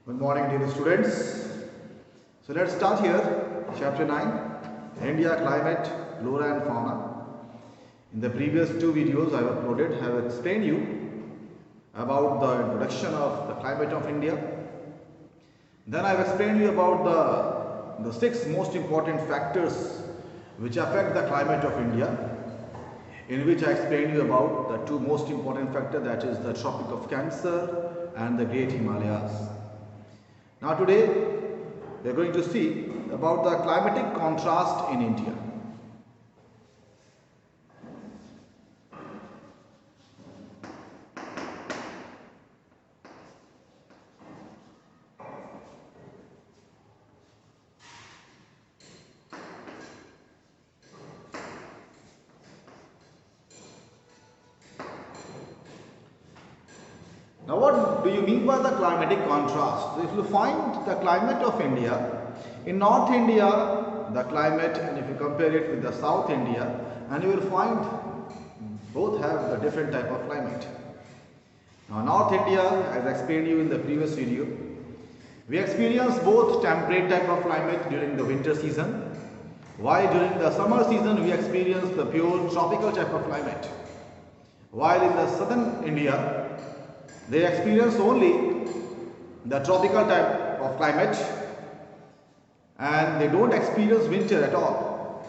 Good morning, dear students. So let's start here, chapter 9, India Climate, Flora and Fauna. In the previous two videos I have uploaded, I have explained you about the introduction of the climate of India. Then I have explained you about the six most important factors which affect the climate of India, in which I explained you about the two most important factors, that is the Tropic of Cancer and the Great Himalayas. Now today we are going to see about the climatic contrast in India. Now what do you mean by the climatic contrast? So if you find the climate of India, in North India the climate, and if you compare it with the South India, and you will find both have the different type of climate. Now North India, as I explained you in the previous video, we experience both temperate type of climate during the winter season, while during the summer season we experience the pure tropical type of climate. While in the southern India, they experience only the tropical type of climate and they don't experience winter at all.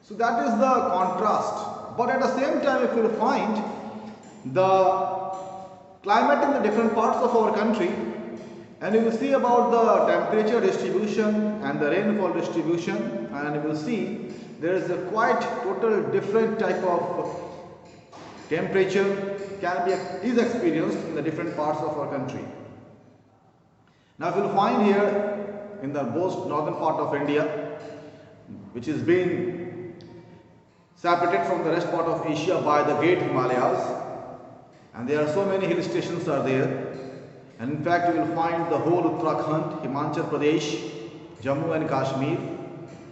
So that is the contrast. But at the same time, if you find the climate in the different parts of our country, and you will see about the temperature distribution and the rainfall distribution, and you will see there is a quite total different type of temperature is experienced in the different parts of our country. Now if you will find here in the most northern part of India, which is being separated from the rest part of Asia by the Great Himalayas, and there are so many hill stations are there, and in fact you will find the whole Uttarakhand, Himachal Pradesh, Jammu and Kashmir,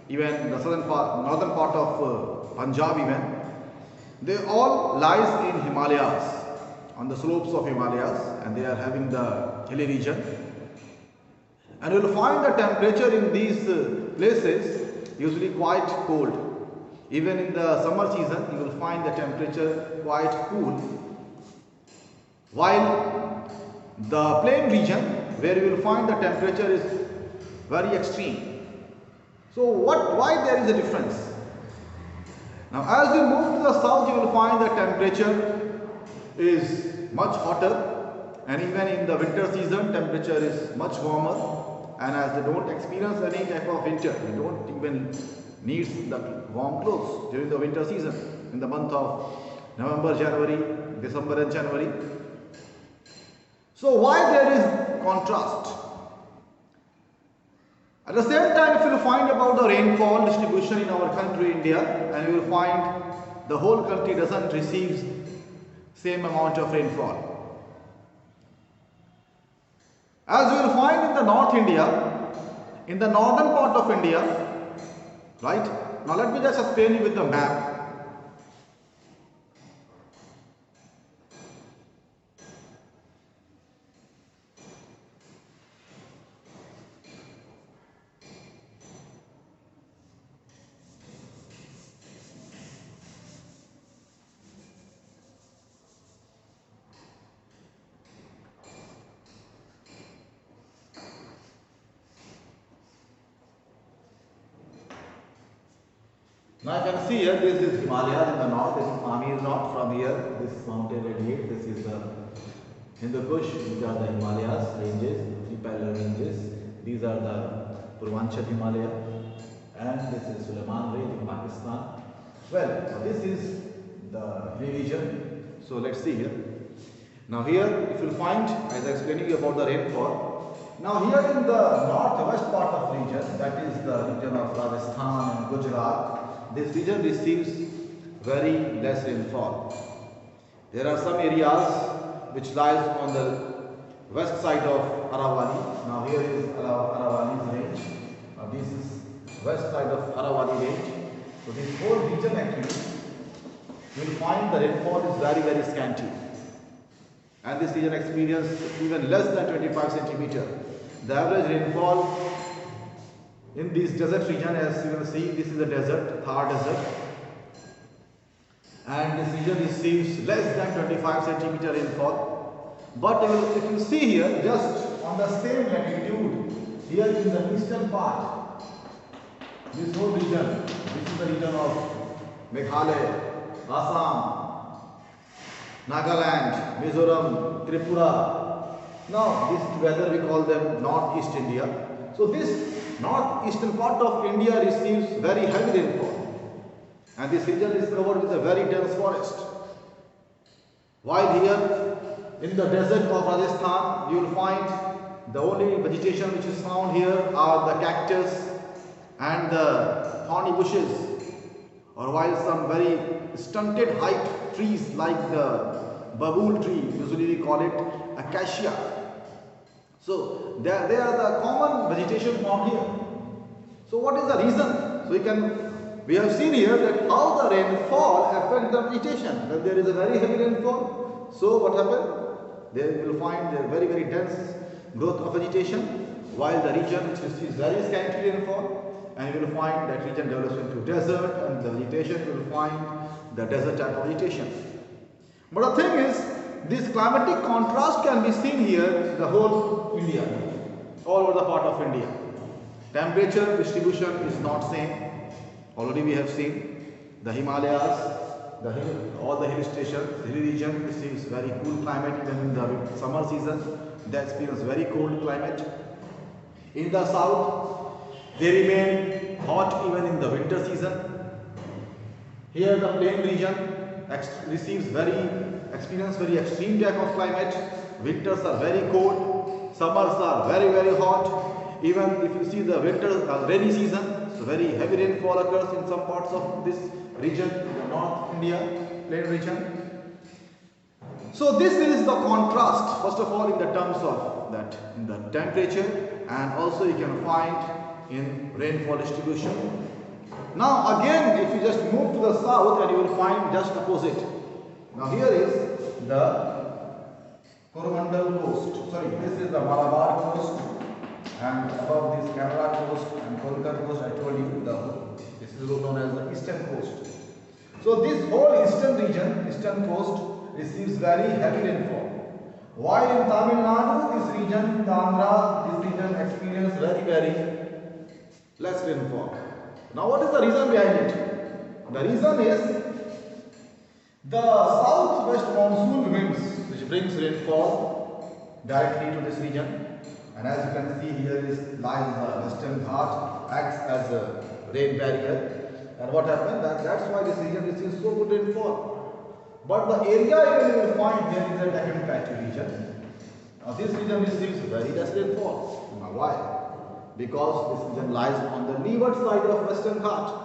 even the southern part, northern part of Punjab even, they all lies in Himalayas, on the slopes of Himalayas, and they are having the hilly region. And you will find the temperature in these places usually quite cold. Even in the summer season, you will find the temperature quite cool. While the plain region, where you will find the temperature is very extreme. So why there is a difference? Now as you move to the south, you will find the temperature is much hotter, and even in the winter season temperature is much warmer, and as they don't experience any type of winter, they don't even need the warm clothes during the winter season in the month of November, January, December and January. So why there is contrast? At the same time, if you will find about the rainfall distribution in our country India, and you will find the whole country doesn't receive same amount of rainfall. As you will find in the North India, in the northern part of India, right? Now let me just explain you with the map. Now you can see here, this is Himalayas in the north, this is Pamir north. From here, this mountain radiates, this is the Hindu Kush, which are the Himalayas ranges, three parallel ranges. These are the Purvanchal Himalaya, and this is Suleiman range in Pakistan. Well, so this is the region. So let's see here. Now here, if you find, as I explained to you about the rainfall, now here in the northwest part of region, that is the region of Rajasthan and Gujarat, this region receives very less rainfall. There are some areas which lies on the west side of Aravalli. Now here is Aravalli's range. Now this is west side of Aravalli range. So this whole region actually, you will find the rainfall is very scanty. And this region experiences even less than 25 centimeter. The average rainfall in this desert region, as you can see, this is a desert, Thar desert, and this region receives less than 25 centimeter rainfall. But if you see here, just on the same latitude, here in the eastern part, this whole region, this is the region of Meghalaya, Assam, Nagaland, Mizoram, Tripura. Now this together we call them Northeast India. So this northeastern part of India receives very heavy rainfall, and this region is covered with a very dense forest. While here in the desert of Rajasthan, you will find the only vegetation which is found here are the cactus and the thorny bushes, or while some very stunted height trees like the babool tree, usually we call it acacia. So they are the common vegetation found here. So what is the reason? So we have seen here that how the rainfall affects the vegetation. When there is a very heavy rainfall, so what happens? There you will find a very dense growth of vegetation, while the region which receives very scanty rainfall, and you will find that region develops into desert, and the vegetation you will find the desert type of vegetation. But the thing is, this climatic contrast can be seen here in the whole India, all over the part of India. Temperature distribution is not same. Already we have seen the Himalayas, all the hill stations, hilly region receives very cool climate even in the summer season. They experience very cold climate. In the south, they remain hot even in the winter season. Here the plain region experience very extreme type of climate. Winters are very cold, summers are very hot. Even if you see the rainy season, so very heavy rainfall occurs in some parts of this region, the North India plain region. So this is the contrast, first of all in the terms of that in the temperature, and also you can find in rainfall distribution. Now again, if you just move to the south, and you will find just opposite. Now here is the Coromandel coast. Sorry, this is the Malabar coast, and above this Kerala coast and Konkan coast, I told you this is known as the eastern coast. So this whole eastern region, eastern coast, receives very heavy rainfall. While in Tamil Nadu, this region, the Andhra, this region experience very less rainfall. Now what is the reason behind it? The reason is the southwest monsoon winds, which brings rainfall directly to this region. And as you can see here lies the Western Ghat, acts as a rain barrier. And what happened? That's why this region receives so good rainfall. But the area you will find there is a Deccan Plateau region. Now this region receives very less rainfall. Now why? Because this region lies on the leeward side of Western Ghat.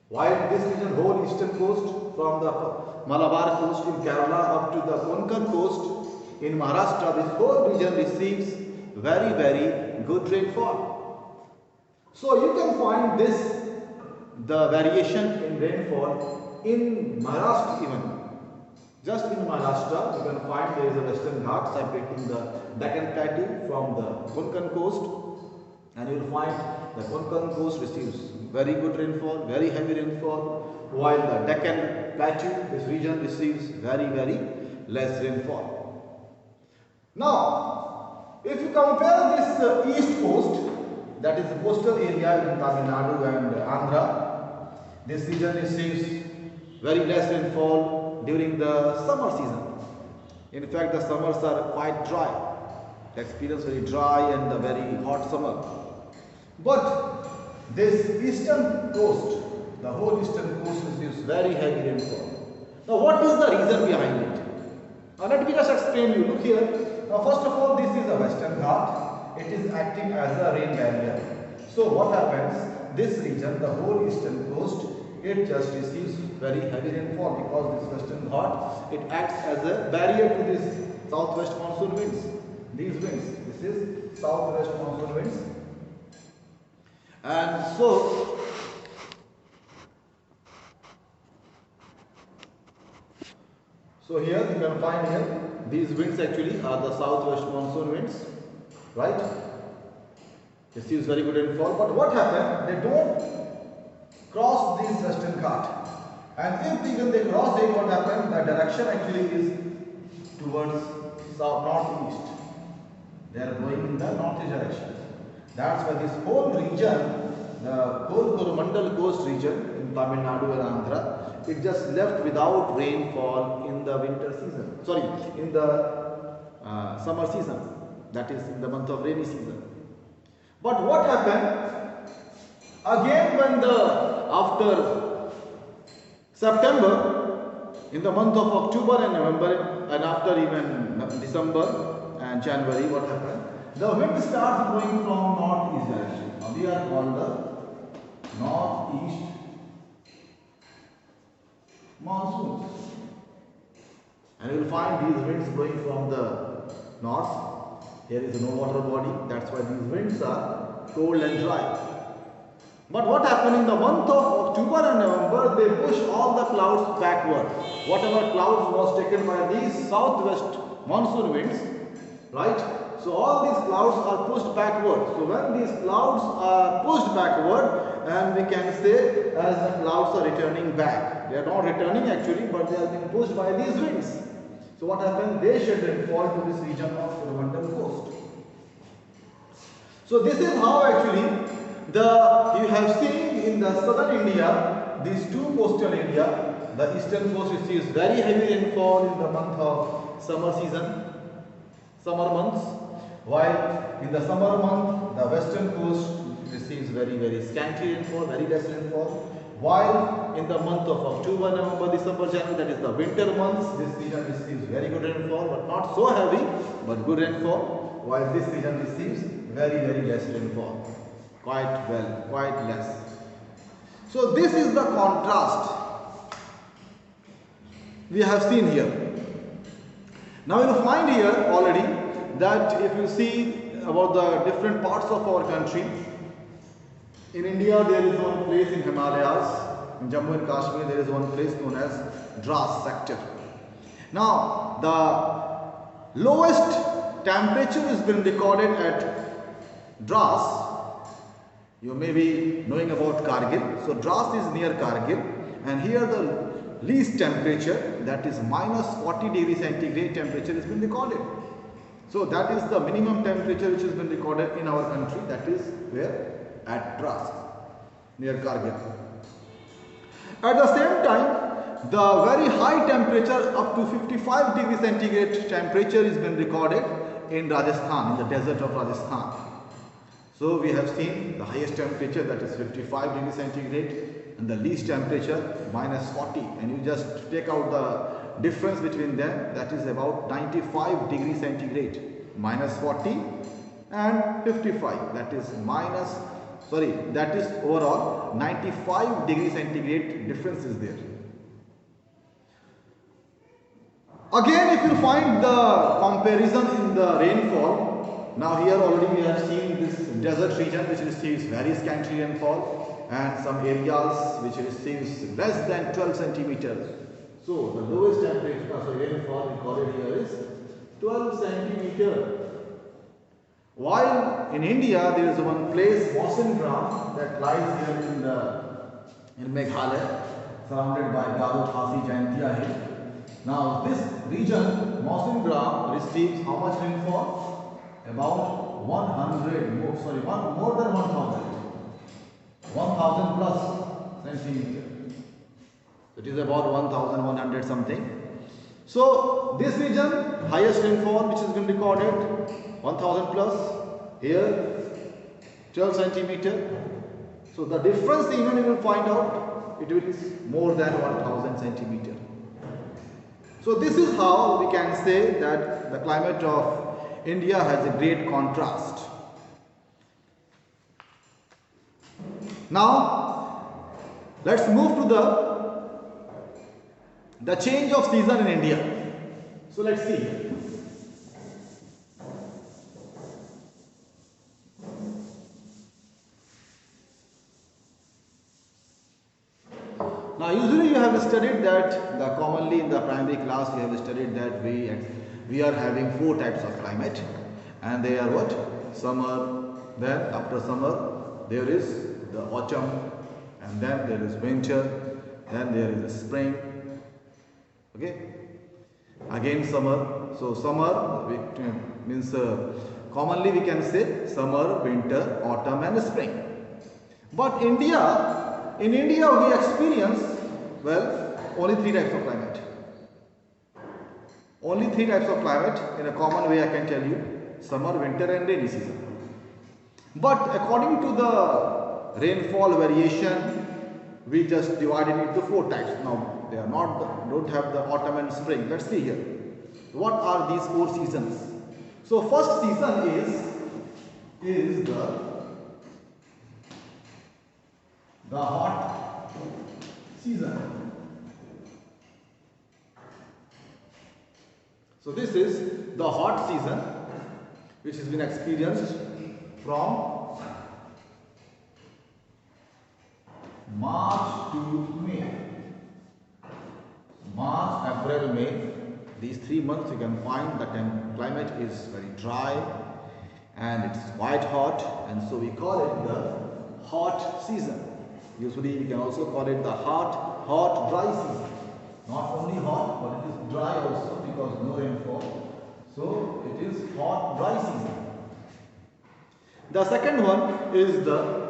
While this region, whole eastern coast from the Malabar coast in Kerala up to the Konkan coast in Maharashtra, this whole region receives very good rainfall. So you can find the variation in rainfall in Maharashtra even. Just in Maharashtra, you can find there is a Western Ghat separating the Deccan Plateau from the Konkan coast. And you will find the Konkan coast receives very good rainfall, very heavy rainfall, while the Deccan Plateau, this region receives very less rainfall. Now, if you compare this east coast, that is the coastal area in Tamil Nadu and Andhra, this region receives very less rainfall during the summer season. In fact, the summers are quite dry. They experience very dry and a very hot summer. But this eastern coast, the whole eastern coast receives very heavy rainfall. Now what is the reason behind it? Now let me just explain you. Look here. Now first of all, this is a Western Ghat. It is acting as a rain barrier. So what happens? This region, the whole eastern coast, it just receives very heavy rainfall because this Western Ghat, it acts as a barrier to this southwest monsoon winds. These winds, this is southwest monsoon winds. And so here you can find here these winds actually are the southwest monsoon winds, right? Receives very good rainfall. But what happened? They don't cross this Western Ghat. And if even they cross it, what happened? The direction actually is towards northeast. They are going in the northeast direction. That's why this whole region, the whole Coromandel coast region in Tamil Nadu and Andhra, it just left without rainfall in the winter season. Sorry, in the summer season. That is in the month of rainy season. But what happened? Again, when after September, in the month of October and November, and after even December and January, what happened? The wind starts blowing from northeast direction. Now we are called the northeast monsoons. And you will find these winds blowing from the north. Here is no water body. That's why these winds are cold and dry. But what happened in the month of October and November, they push all the clouds backward. Whatever clouds was taken by these southwest monsoon winds, right? So all these clouds are pushed backward. So when these clouds are pushed backward, and we can say as the clouds are returning back. They are not returning actually, but they are being pushed by these winds. So what happens? They shed rainfall to this region of Coromandel coast. So this is how actually you have seen in the southern India, these two coastal India, the eastern coast receives very heavy rainfall in the month of summer season, summer months, while in the summer month, the western coast receives very scanty rainfall, very less rainfall. While in the month of October, November, December, January, that is the winter months, this region receives very good rainfall, but not so heavy, but good rainfall, while this region receives very less rainfall, quite less. So this is the contrast we have seen here. Now you will find here already that if you see about the different parts of our country, in India there is one place in Himalayas, in Jammu and Kashmir there is one place known as Dras sector. Now the lowest temperature has been recorded at Dras. You may be knowing about Kargil. So Dras is near Kargil, and here the least temperature, that is minus 40 degrees centigrade temperature, has been recorded. So that is the minimum temperature which has been recorded in our country. That is where? At Dras, near Kargil. At the same time, the very high temperature up to 55 degrees centigrade temperature has been recorded in Rajasthan, in the desert of Rajasthan. So we have seen the highest temperature, that is 55 degrees centigrade, and the least temperature minus 40, and you just take out the difference between them, that is about 95 degrees centigrade, minus 40 and 55, that is that is overall 95 degrees centigrade difference is there. Again, if you find the comparison in the rainfall, now here already we have seen this desert region which receives very scanty rainfall, and some areas which receives less than 12 centimeters. So the lowest temperature, rainfall recorded here is 12 centimeters. While in India there is one place, Mawsyngram, that lies here in Meghalaya, surrounded by Garo, Khasi, Jaintia Hill. Now this region, Mawsyngram, receives how much rainfall? About more than 1,000. 1,000 plus centimeter. It is about 1,100 something. So this region, highest rainfall which has been recorded, 1,000 plus. Here 12 centimeter. So the difference even you will find out, it is more than 1,000 centimeter. So this is how we can say that the climate of India has a great contrast. Now let's move to the change of season in India. So let's see. Now usually you have studied that commonly in the primary class you have studied that we are having 4 types of climate, and they are what? Summer. Then after summer there is the autumn, and then there is winter, then there is spring. Okay, again summer. So summer means commonly we can say summer, winter, autumn and spring. But in India we experience, well, only three types of climate. Only three types of climate in a common way I can tell you: summer, winter and rainy season. But according to the rainfall variation, we just divided it into four types. Now they are don't have the autumn and spring. Let's see here. What are these four seasons? So first season is the hot season. So this is the hot season, which has been experienced from March to May. March, April, May. These 3 months you can find the climate is very dry and it's quite hot, and so we call it the hot season. Usually we can also call it the hot dry season. Not only hot, but it is dry also because no rainfall. So it is hot dry season. The second one is the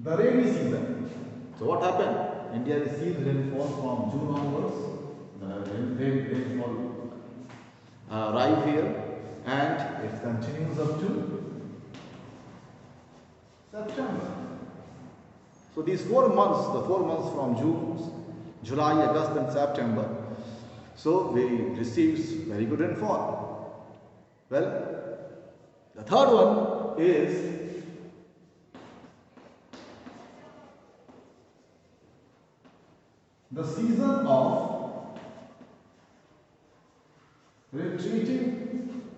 rainy season. So what happened? India receives rainfall from June onwards. The rainfall arrive here, and it continues up to September. So these 4 months, the 4 months from June, July, August and September, so we receives very good rainfall. Well, the third one is the season of retreating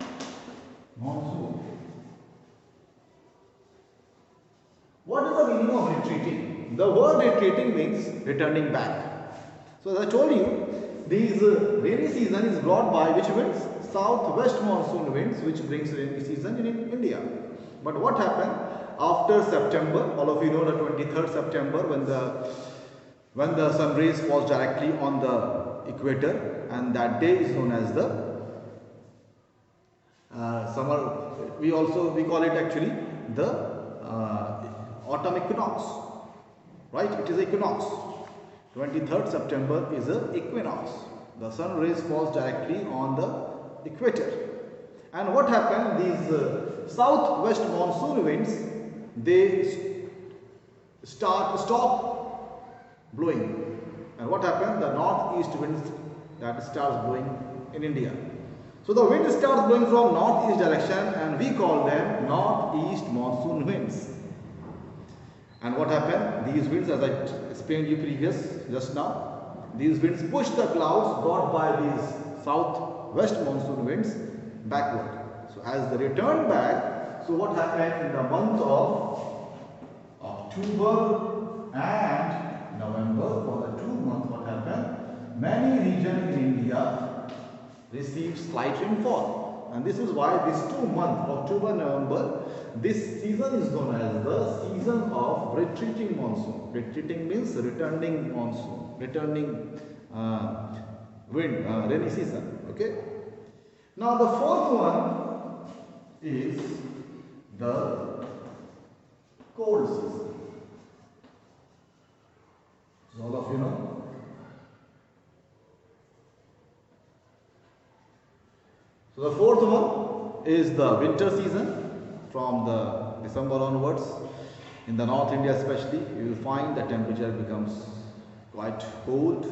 monsoon. What is the meaning of retreating? The word retreating means returning back. So as I told you, these rainy season is brought by which winds? Southwest monsoon winds, which brings rainy season in India. But what happened after September? All of you know the 23rd September, when the sun rays falls directly on the equator, and that day is known as the summer. We call it actually the autumn equinox, right? It is equinox. 23rd September is a equinox. The sun rays falls directly on the equator. And what happened? These southwest monsoon winds, they stop blowing. And what happened? The northeast winds that starts blowing in India. So the wind starts blowing from northeast direction, and we call them northeast monsoon winds. And what happened? These winds, as I explained you just now, these winds push the clouds brought by these southwest monsoon winds backward. So as they return back, so what happened in the month of October and November, for the 2 months, what happened? Many regions in India received slight rainfall. And this is why these 2 months, October, November, this season is known as the season of retreating monsoon. Retreating means returning monsoon, returning rainy season. Okay. Now the fourth one is the cold season. So all of you know. So the fourth one is the winter season. From the December onwards, in the North India especially, you will find the temperature becomes quite cold,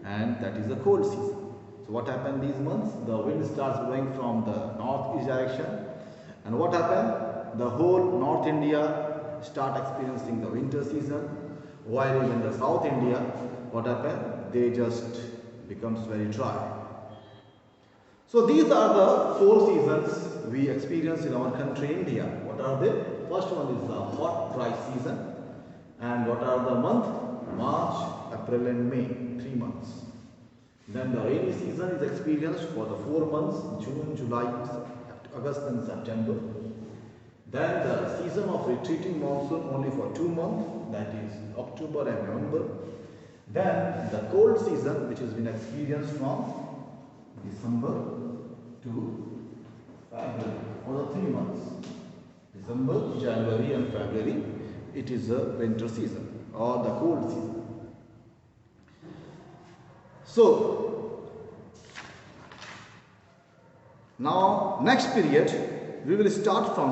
and that is the cold season. So what happened these months? The wind starts blowing from the northeast direction, and what happened? The whole North India start experiencing the winter season, while in the South India, what happened? They just becomes very dry. So these are the 4 seasons we experience in our country, India. What are they? First one is the hot dry season, and what are the months? March, April and May, 3 months. Then the rainy season is experienced for the 4 months, June, July, August and September. Then the season of retreating monsoon only for 2 months, that is October and November. Then the cold season, which has been experienced from December to February for the 3 months. December, January and February, it is a winter season or the cold season. So, now next period we will start from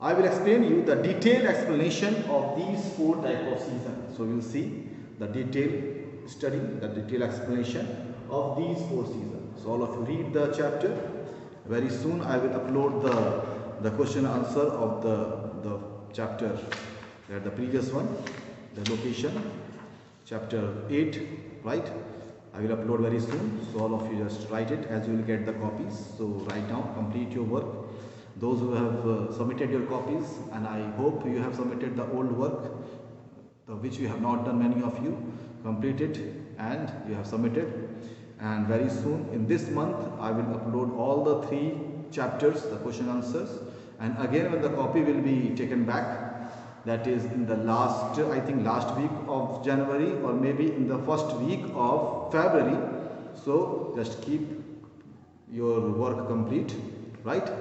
I will explain you the detailed explanation of these 4 types of seasons. So, we will see the detailed study, the detailed explanation of these 4 seasons. So, all of you read the chapter. Very soon I will upload the question answer of the chapter, the previous one, the location, chapter 8, right? I will upload very soon. So, all of you just write it as you will get the copies. So, right now complete your work. Those who have submitted your copies, and I hope you have submitted the old work, which you have not done, many of you, complete it and you have submitted. And very soon in this month I will upload all the 3 chapters, the question answers, and again when the copy will be taken back, that is in the last, I think last week of January or maybe in the first week of February. So just keep your work complete, right?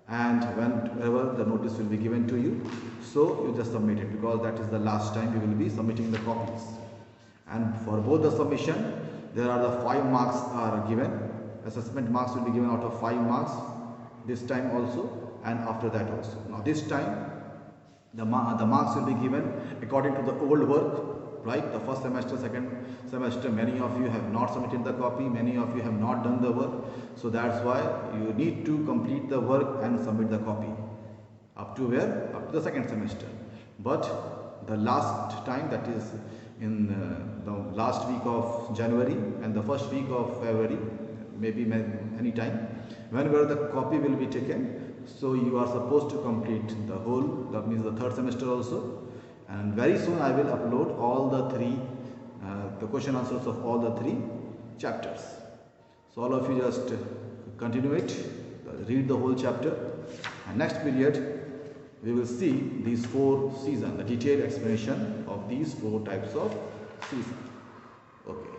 And whenever the notice will be given to you, so you just submit it, because that is the last time you will be submitting the copies. And for both the submission, there are the 5 marks are given. Assessment marks will be given out of 5 marks this time also and after that also. Now this time the marks will be given according to the old work, right? The first semester, second semester, many of you have not submitted the copy, many of you have not done the work. So that's why you need to complete the work and submit the copy. Up to where? Up to the second semester. But the last time, that is in the last week of January and the first week of February, maybe any time, whenever the copy will be taken, so you are supposed to complete the whole, that means the third semester also. And very soon I will upload all the 3 the question answers of all the 3 chapters. So all of you just continue it, read the whole chapter, and next period we will see these 4 seasons, the detailed explanation of these 4 types of seasons. Okay.